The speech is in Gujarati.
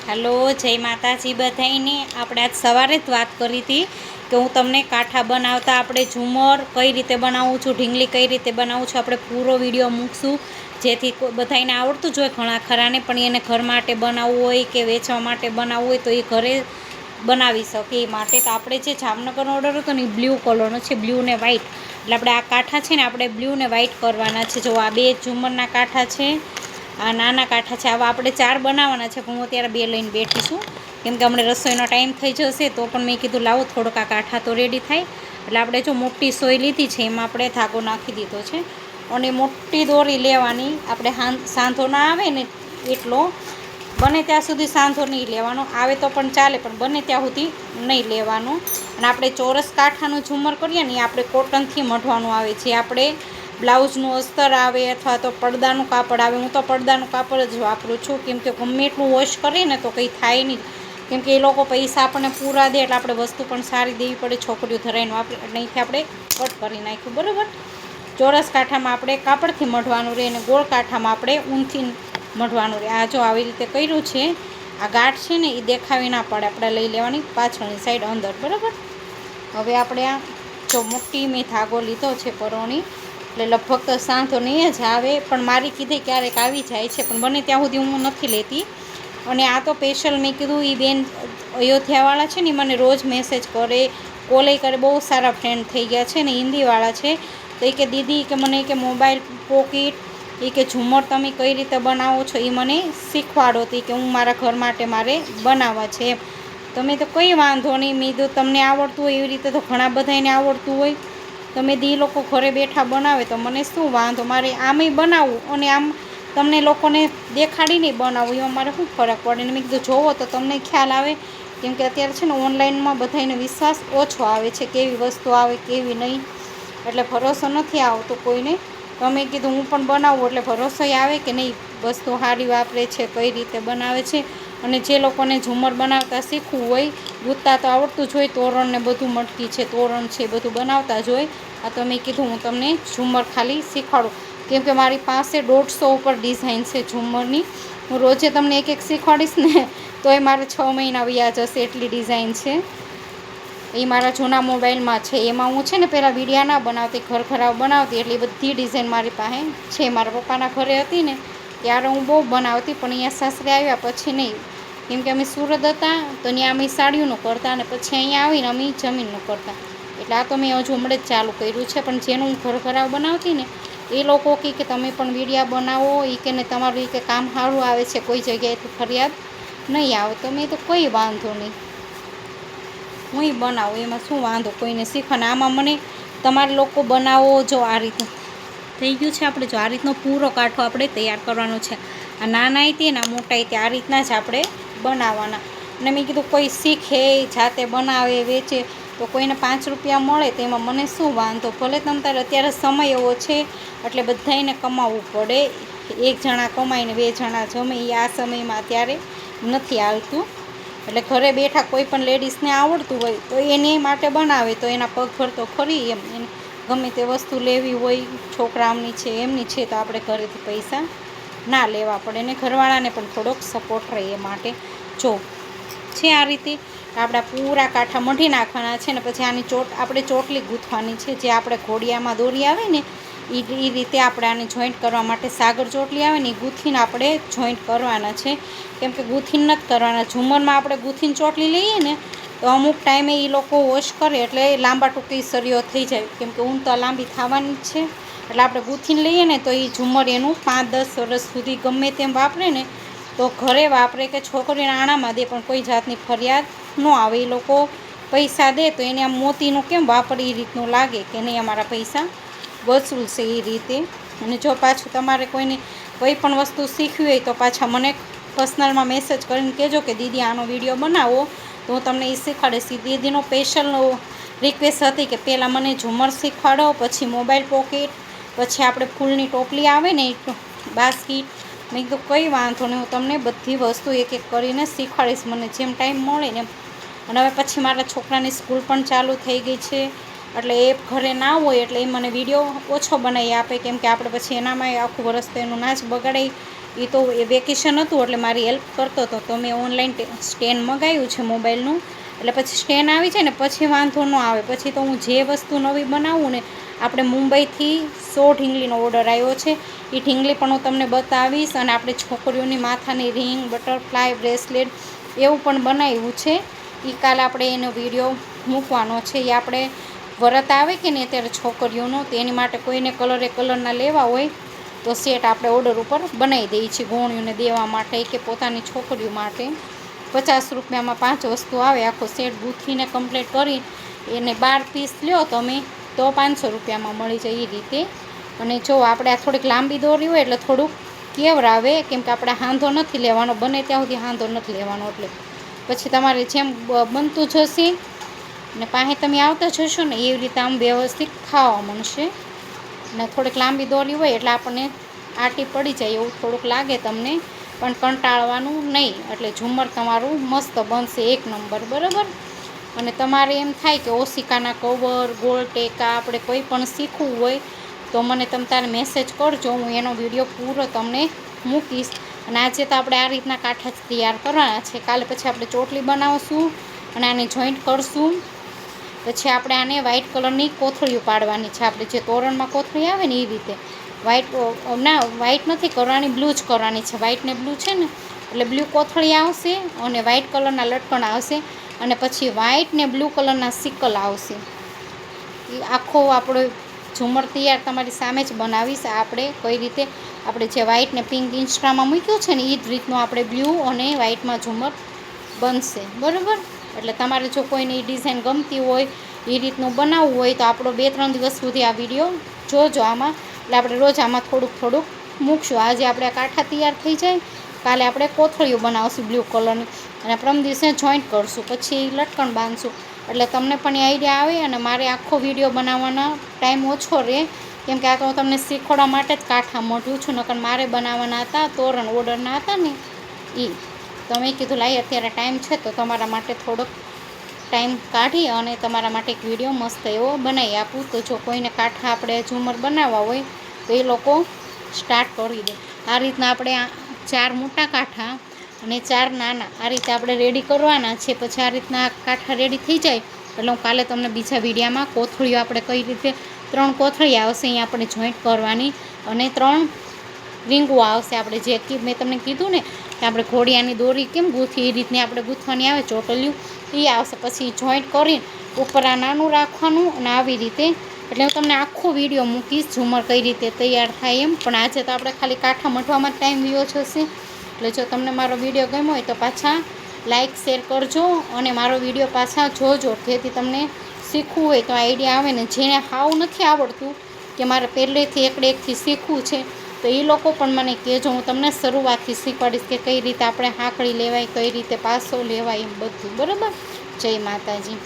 હેલો, જય માતાજી બધાઈને. આપણે આજ સવારે જ વાત કરી હતી કે હું તમને કાંઠા બનાવતા આપણે ઝુમર કઈ રીતે બનાવું છું, ઢીંગલી કઈ રીતે બનાવું છું, આપણે પૂરો વિડીયો મૂકશું જેથી બધાને આવડતું જ હોય. ઘણા ખરાને પણ એને ઘર માટે બનાવવું હોય કે વેચવા માટે બનાવવું હોય તો એ ઘરે બનાવી શકે એ માટે. તો આપણે જે જામનગરનો ઓર્ડર હતો ને એ બ્લુ કલરનો છે, બ્લુ ને વ્હાઈટ. એટલે આપણે આ કાંઠા છે ને આપણે બ્લુ ને વ્હાઈટ કરવાના છે. જો આ બે ઝુમરના કાંઠા છે, આ નાના કાંઠા છે. આવા આપણે 4 બનાવવાના છે, પણ હું અત્યારે 2 લઈને બેઠી છું કેમ કે હમણાં રસોઈનો ટાઈમ થઈ જશે. તો પણ મેં કીધું લાવો થોડોક આ કાંઠા તો રેડી થાય. એટલે આપણે જો મોટી સોય લીધી છે, એમાં આપણે ધાગો નાખી દીધો છે અને મોટી દોરી લેવાની. આપણે સાંધો ના આવે ને એટલો, બને ત્યાં સુધી સાંધો નહીં લેવાનો. આવે તો પણ ચાલે, પણ બને ત્યાં સુધી નહીં લેવાનો. અને આપણે ચોરસ કાંઠાનું ઝુમર કરીએ ને એ આપણે કોટનથી મઢવાનું આવે છે. આપણે બ્લાઉઝનું અસ્તર આવે અથવા તો પડદાનું કાપડ આવે. હું તો પડદાનું કાપડ જ વાપરું છું કેમ કે ગમે એટલું વોશ કરીએ ને તો કંઈ થાય નહીં, કેમ કે એ લોકો પૈસા આપણને પૂરા દે એટલે આપણે વસ્તુ પણ સારી દેવી પડે. છોકરીઓ ધરાઈને વાપરે એટલે અહીંથી આપણે કટ કરી નાખ્યું. બરાબર, ચોરસ કાંઠામાં આપણે કાપડથી મઢવાનું રહે અને ગોળ કાંઠામાં આપણે ઊનથી મઢવાનું રહે. આ જો આવી રીતે કર્યું છે. આ ગાંઠ છે ને એ દેખાવી ના પડે, આપણે લઈ લેવાની પાછળની સાઈડ અંદર. બરાબર, હવે આપણે આ જો મોટી મેં ધાગો લીધો છે પરોણી, એટલે લગભગ તો સાંધો નહીં જ આવે, પણ મારી કીધે ક્યારેક આવી જાય છે, પણ બને ત્યાં સુધી હું નથી લેતી. અને આ તો સ્પેશિયલ મેં કીધું એ બેન અયોધ્યાવાળા છે ને, મને રોજ મેસેજ કરે, કોલે કરે. બહુ સારા ફ્રેન્ડ થઈ ગયા છે ને, હિન્દીવાળા છે. તો એ કે દીદી કે મને કે મોબાઈલ પોકેટ એ કે ઝુમર તમે કઈ રીતે બનાવો છો એ મને શીખવાડો હતી કે હું મારા ઘર માટે મારે બનાવવા છે. તમે તો કંઈ વાંધો નહીં, મેં કીધું તમને આવડતું હોય એવી રીતે તો ઘણા બધાને આવડતું હોય. તમે દી લોકો ઘરે બેઠા બનાવે તો મને શું વાંધો, મારે આમેય બનાવવું અને આમ તમને લોકોને દેખાડીને બનાવવું, એમાં મારે શું ફરક પડે. ને મેં કીધું જોવો તો તમને ખ્યાલ આવે, કેમ કે અત્યારે છે ને ઓનલાઈનમાં બધાને વિશ્વાસ ઓછો આવે છે, કેવી વસ્તુ આવે કેવી નહીં, એટલે ભરોસો નથી આવતો કોઈને. તો મેં કીધું હું પણ બનાવું એટલે ભરોસો આવે કે નહીં વસ્તુ સારી વાપરે છે, કઈ રીતે બનાવે છે. અને જે લોકોને ઝુમર બનાવતા શીખવું હોય, ગૂંથતા તો આવડતું જ હોય, તોરણ ને બધું મટકી છે, તોરણ છે, બધું બનાવતા જ હોય. આ તો મેં કીધું હું તમને ઝુમર ખાલી શીખવાડું, કેમ કે મારી પાસે 150 ઉપર ડિઝાઇન છે ઝુમરની. હું રોજે તમને એક શીખવાડીશ ને તો એ મારે 6 મહિના વ્યાજ હશે એટલી ડિઝાઇન છે. એ મારા જૂના મોબાઈલમાં છે. એમાં હું છે ને પહેલાં વિડીયા ના બનાવતી, ઘર ખરાબ બનાવતી, એટલે બધી ડિઝાઇન મારી પાસે છે. મારા પપ્પાના ઘરે હતી ને ત્યારે હું બહુ બનાવતી, પણ અહીંયા સાસરે આવ્યા પછી નહીં, કેમ કે અમે સુરત હતા તો ત્યાં અમે સાડીઓનું કરતા અને પછી અહીંયા આવીને અમે જમીનનું કરતા. એટલે આ તો મેં હજુ હમણાં જ ચાલુ કર્યું છે. પણ જેનું હું ઘર ખરાબ બનાવતી ને એ લોકો કહે કે તમે પણ વિડીયા બનાવો, એ કે ને તમારું એ કે કામ સારું આવે છે, કોઈ જગ્યાએથી ફરિયાદ નહીં આવે. તો મેં તો કંઈ વાંધો નહીં, હું બનાવું, એમાં શું વાંધો કોઈને શીખવાને. આમાં મને તમારે લોકો બનાવો. જો આ રીતનું થઈ ગયું છે. આપણે જો આ રીતનો પૂરો કાંઠો આપણે તૈયાર કરવાનો છે. આ નાના તે ને મોટા તે આ રીતના જ આપણે બનાવવાના. અને મેં કીધું કોઈ શીખે, જાતે બનાવે, વેચે તો કોઈને 5 રૂપિયા મળે તો એમાં મને શું વાંધો. ભલે તમ તારે અત્યારે સમય એવો છે એટલે બધાને કમાવવું પડે. એક જણા કમાઈને 2 જણા જમે એ આ સમયમાં અત્યારે નથી આવતું. એટલે ઘરે બેઠા કોઈ પણ લેડીઝને આવડતું હોય તો એને માટે બનાવે તો એના પગભર તો ખરી. એમ એને ગમે તે વસ્તુ લેવી હોય, છોકરાઓની છે એમની છે, તો આપણે ઘરેથી પૈસા ના લેવા પડે ને ઘરવાળાને પણ થોડોક સપોર્ટ રહે. એ માટે જો છે આ રીતે આપણા પૂરા કાંઠા મઢી નાખવાના છે ને પછી આની આપણે ચોટલી ગૂંથવાની છે. જે આપણે ઘોડિયામાં દોરી આવે ને એ રીતે આપણે આને જોઈન્ટ કરવા માટે સાગર ચોટલી આવે ને એ ગૂંથીને આપણે જોઈન્ટ કરવાના છે. કેમ કે ગૂંથીને નથી કરવાના. ઝુમરમાં આપણે ગૂંથીને ચોટલી લઈએ ને તો અમુક ટાઈમે એ લોકો વોશ કરે એટલે લાંબા ટૂંકી સરીઓ થઈ જાય, કેમ કે ઊન તો લાંબી થવાની જ છે. એટલે આપણે ગૂંથીને લઈએ ને તો એ ઝુમર એનું 5-10 વર્ષ સુધી ગમે તેમ વાપરે ને તો ઘરે વાપરે કે છોકરીઓને આણામાં દે પણ કોઈ જાતની ફરિયાદ ન આવે. એ લોકો પૈસા દે તો એને આમ મોતીનું કેમ વાપરે એ રીતનું લાગે કે નહીં અમારા પૈસા વસૂલશે એ રીતે. અને જો પાછું તમારે કોઈને કંઈ પણ વસ્તુ શીખવી હોય તો પાછા મને પર્સનલમાં મેસેજ કરીને કહેજો કે દીદી આનો વિડીયો બનાવો તો હું તમને એ શીખવાડીશ. દીદીનો સ્પેશિયલ રિક્વેસ્ટ હતી કે પહેલાં મને ઝુમર શીખવાડો, પછી મોબાઈલ પોકેટ, પછી આપણે ફૂલની ટોપલી આવે ને બાસ્કેટ. મેં કીધું કંઈ વાંધો નહીં, હું તમને બધી વસ્તુ એક એક કરીને શીખવાડીશ મને જેમ ટાઈમ મળે ને. અને હવે પછી મારા છોકરાની સ્કૂલ પણ ચાલુ થઈ ગઈ છે એટલે એ ઘરે ના હોય એટલે એ મને વિડીયો ઓછો બનાવી આપે, કેમ કે આપણે પછી એનામાં આખું વરસ તો એનું ના જ બગાડાય. એ તો વેકેશન હતું એટલે મારી હેલ્પ કરતો હતો, તો મેં ઓનલાઈન સ્ટેન્ડ મંગાવ્યું છે મોબાઈલનું. એટલે પછી સ્ટેન્ડ આવી જાય ને પછી વાંધો ન આવે. પછી તો હું જે વસ્તુ નવી બનાવું ને, આપણે મુંબઈથી 100 ઢીંગલીનો ઓર્ડર આવ્યો છે. એ ઢીંગલી પણ હું તમને બતાવીશ. અને આપણે છોકરીઓની માથાની રિંગ, બટરફ્લાય, બ્રેસલેટ એવું પણ બનાવ્યું છે. એ કાલે આપણે એનો વિડીયો મૂકવાનો છે. એ આપણે વરત આવે કે ને અત્યારે છોકરીઓનો, તો એની માટે કોઈને કલરના લેવા હોય તો સેટ આપણે ઓર્ડર ઉપર બનાવી દઈએ છીએ, ગોણીઓને દેવા માટે કે પોતાની છોકરીઓ માટે. 50 રૂપિયામાં 5 વસ્તુ આવે. આખો સેટ ગૂંથીને કમ્પ્લીટ કરી એને 12 પીસ લ્યો તમે તો 500 રૂપિયામાં મળી જાય એ રીતે. અને જો આપણે આ થોડીક લાંબી દોરી હોય એટલે થોડુંક કેવરાવે, કેમ કે આપણે હાંધો નથી લેવાનો, બને ત્યાં સુધી હાંધો નથી લેવાનો. એટલે પછી તમારે જેમ બનતું જશે ને પાસે તમે આવતા જશો ને એવી રીતે આમ વ્યવસ્થિત ખાવા મળશે. ને થોડીક લાંબી દોરી હોય એટલે આપણને આટી પડી જાય એવું થોડુંક લાગે તમને, પણ કંટાળવાનું નહીં. એટલે ઝુમર તમારું મસ્ત બનશે, 1 નંબર, બરાબર. અને તમારે એમ થાય કે ઓશિકાના કવર, ગોળ ટેકા આપણે કોઈ પણ શીખવું હોય તો મને તમે તારે મેસેજ કરજો, હું એનો વિડીયો પૂરો તમને મૂકીશ. અને આજે તો આપણે આ રીતના કાંઠા જ તૈયાર કરવાના છે. કાલે પછી આપણે ચોટલી બનાવશું અને આને જોઈન્ટ કરશું. પછી આપણે આને વ્હાઇટ કલરની કોથળીઓ પાડવાની છે. આપણે જે તોરણમાં કોથળી આવે ને એ રીતે. વ્હાઇટ નથી કરવાની, બ્લુ જ કરવાની છે. વ્હાઇટ ને બ્લુ છે ને એટલે બ્લુ કોથળી આવશે અને વ્હાઇટ કલરના લટકણ આવશે. અને પછી વ્હાઇટ ને બ્લુ કલરના સિકલ આવશે. એ આખો આપણો ઝુમર તૈયાર તમારી સામે જ બનાવીશ. આપણે કઈ રીતે આપણે જે વ્હાઇટ ને પિંક ઇન્સ્ટામાં મૂક્યું છે ને એ જ રીતનું આપણે બ્લુ અને વ્હાઇટમાં ઝુમર બનશે, બરાબર. એટલે તમારે જો કોઈને એ ડિઝાઇન ગમતી હોય, એ રીતનું બનાવવું હોય તો આપણો 2-3 દિવસ સુધી આ વિડીયો જોજો આમાં. એટલે આપણે રોજ આમાં થોડુંક મૂકશું. આજે આપણે કાંઠા તૈયાર થઈ જાય, કાલે આપણે કોથળીઓ બનાવશું બ્લુ કલરની, અને પરમ દિવસે જોઈન્ટ કરશું, પછી લટકણ બાંધશું. એટલે તમને પણ એ આઈડિયા આવે. અને મારે આખો વિડીયો બનાવવાનો ટાઈમ ઓછો રહે, કેમ કે આ તો હું તમને શીખવાડવા માટે જ કાંઠા મોઢું છું. નકર મારે બનાવવાના હતા તોરણ, ઓર્ડરના હતા ને એ. તો મેં કીધું લાઈ અત્યારે ટાઈમ છે તો તમારા માટે થોડોક ટાઈમ કાઢી અને તમારા માટે એક વિડીયો મસ્ત એવો બનાવી આપું. તો જો કોઈને કાંઠા આપણે ઝુમર બનાવવા હોય તો એ લોકો સ્ટાર્ટ કરી દે. આ રીતના આપણે 4 મોટા કાંઠા અને 4 નાના આ રીતે આપણે રેડી કરવાના છે. પછી આ રીતના કાંઠા રેડી થઈ જાય એટલે હું કાલે તમને બીજા વિડીયોમાં કોથળીઓ આપણે કઈ રીતે 3 કોથળી આવશે અહીં આપણે જોઈન્ટ કરવાની, અને 3 રીંગો આવશે. આપણે જે મેં તમને કીધું ને કે આપણે ઘોડિયાની દોરી કેમ ગૂંથી એ રીતની આપણે ગૂંથવાની આવે ચોટલિયું, એ આવશે. પછી જોઈન્ટ કરીને ઉપર આ નાનું રાખવાનું અને આવી રીતે. એટલે હું તમને આખો વિડીયો મૂકીશ ઝુમર કઈ રીતે તૈયાર થાય એમ. પણ આજે તો આપણે ખાલી કાંઠા મઢવામાં જ ટાઈમ વ્યો જશે. એટલે જો તમને મારો વિડીયો ગમ્યો હોય તો પાછા લાઈક શેર કરજો અને મારો વિડીયો પાછા જોજો, જેથી તમને શીખવું હોય તો આઈડિયા આવે. ને જેને હાવ નથી આવડતું કે મારે પહેલેથી એકથી શીખવું છે તો એ લોકો પણ મને કહેજો, હું તમને શરૂઆતથી શીખવાડીશ કે કઈ રીતે આપણે હાંકળી લેવાય, કઈ રીતે પાસો લેવાય, એમ બધું, બરાબર. જય માતાજી.